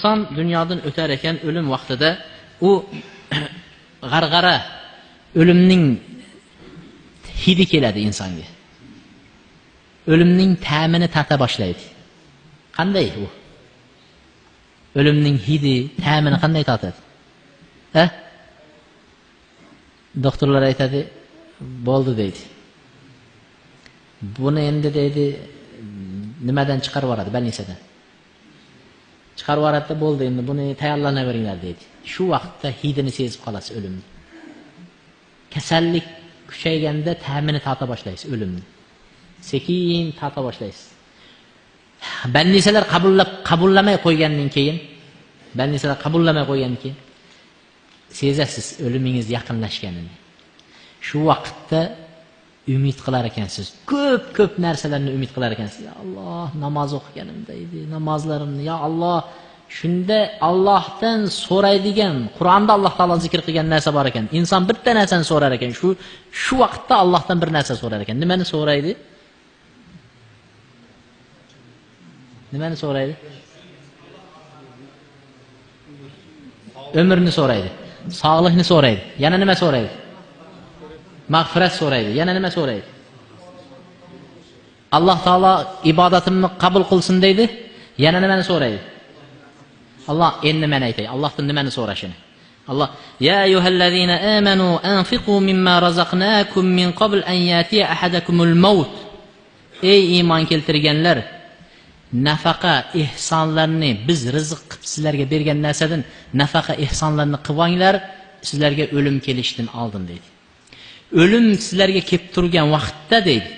inson dunyodan o'tar ekan, o'lim vaqtida u g'arg'ara o'limning hidi keladi insonga. O'limning ta'mini tata boshlaydi. Qanday u? O'limning hidi, ta'mini qanday tatadi? Doktorlar aytadi, bo'ldi deydi. Buni endi deydi, nimadan chiqarib yuboradi, bolnisadan. Chiqarib yuboradi, bo'ldi endi buni tayyorlanaveringlar deydi. Shu vaqtda hidini sezib qolasiz o'limni. Kasallik kuchayganda ta'mini tata boshlaysiz o'limni. Sekin tata boshlaysiz. Bolnisalar qabullamay qo'ygandan keyin, sezasiz o'limingiz yaqinlashganini. Shu vaqtda umid qilar ekansiz. Ko'p narsalarni umid qilar ekansiz. Ya Alloh, namoz o'qiganimda edi, namozlarimni, ya Alloh, shunda Allohdan so'raydigan, Qur'onda Alloh taolo zikr qilgan narsa bor ekan. Inson bitta narsani so'rar ekan. Shu vaqtda Allohdan bir narsa so'rar ekan. Nimani so'raydi? Nimani so'raydi? Umrni so'raydi. Sog'likni so'raydi. Yana nima so'raydi? Mag'firat so'raydi. Yana nima so'raydi? Alloh taolo ibodatimni qabul qilsin deydi. Yana nimani so'raydi? Allah endi men aytay. Allohdan nimani so'rashini? Allah ya ayyuhallazina amanu anfiqu mimma razaqnakum min qabl an yatiya ahadakumul maut. Ey iymon keltirganlar, nafaqa ihsonlarni biz rizq qilib sizlarga bergan narsadan nafaqa ihsonlarni qilinglar, sizlarga o'lim kelishdan oldin deydi. O'lim sizlarga kelib turgan vaqtda deydi.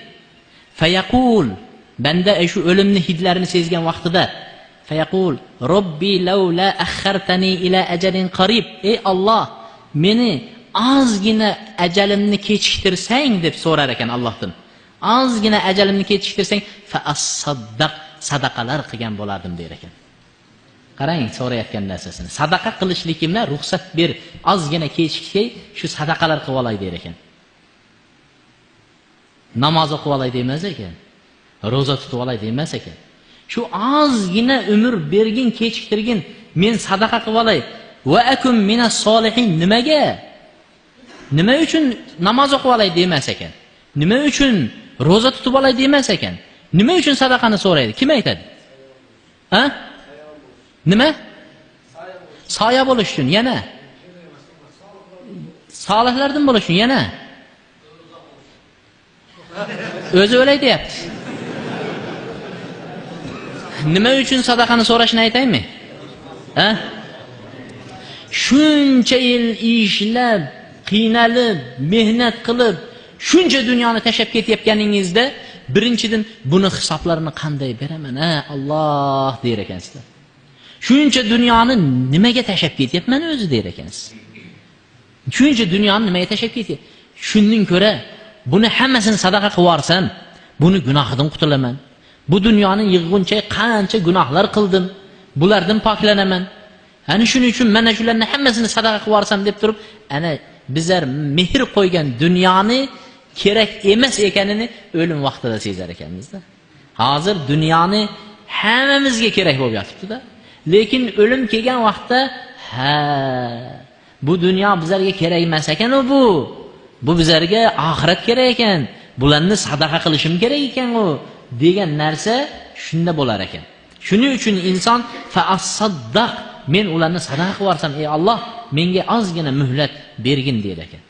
Fayaqul, banda shu o'limni hidlarini sezgan vaqtida fayaqul robbi laula akhartani ila ajalin qarib. Ey Alloh, meni ozgina ajalimni kechiktirsang deb so'rar ekan Allohdan. Ozgina ajalimni kechiktirsang fa as-saddaq, sadaqalar qilgan bo'lardim der ekan. Qarang so'rayotgan narsasini. Sadaqa qilishlikimga ruxsat ber, ozgina kechiksay shu sadaqalar qilib olay der ekan. Namoz o'qib olay demas ekan. Roza tutib olay demas ekan. Shu ozgina umr bergin, kechiktirgin, men sadaqa qilib olay. Va akum minas solihin. Nimaga? Nima uchun namoz o'qib olay demas ekan. Nima uchun roza tutib olay demas ekan. Nima uchun sadaqani so'raydi? Kim aytadi? Nima? Soya bo'lish uchun, yana. Solihlardan bo'lish uchun, yana. O'zi o'lay deyapti. Nima uchun sadaqani so'rashni aytaymi? Shuncha yil ishlab, qiynalib, mehnat qilib, shuncha dunyoni tashlab ketayotganingizda birinchidan buni hisoblarini qanday beraman? Alloh der ekansiz. Shuncha dunyoni nimaga tashlab ketyapman o'zi der ekansiz. Shuncha dunyoni nimaga tashlab ketyapman? Shundan ko'ra buni hammasini sadaqa qilib yuborsam, buni gunohidan qutulaman. Bu dunyoni yig'guncha qancha gunohlar qildim, bulardan poklanaman. Ana shuning uchun mana shularni hammasini sadaqa qilib yuborsam deb turib, ana bizlar mehr qo'ygan dunyoni kerak emas ekanini o'lim vaqtida sezar ekanmiz-da. Hozir dunyoni hammamizga kerak bo'lib yotibdi-da. Lekin o'lim kelgan vaqtda, bu dunyo bizlarga kerak emas ekan bu. Bu bizlarga oxirat kerak ekan. Bularni sadaqa qilishim kerak ekan u degan narsa shunda bo'lar ekan. Shuning uchun inson fa as-saddaq, men ularni sadaqa qilib yuborsam, ey Alloh, menga ozgina muhlat bergin der ekan.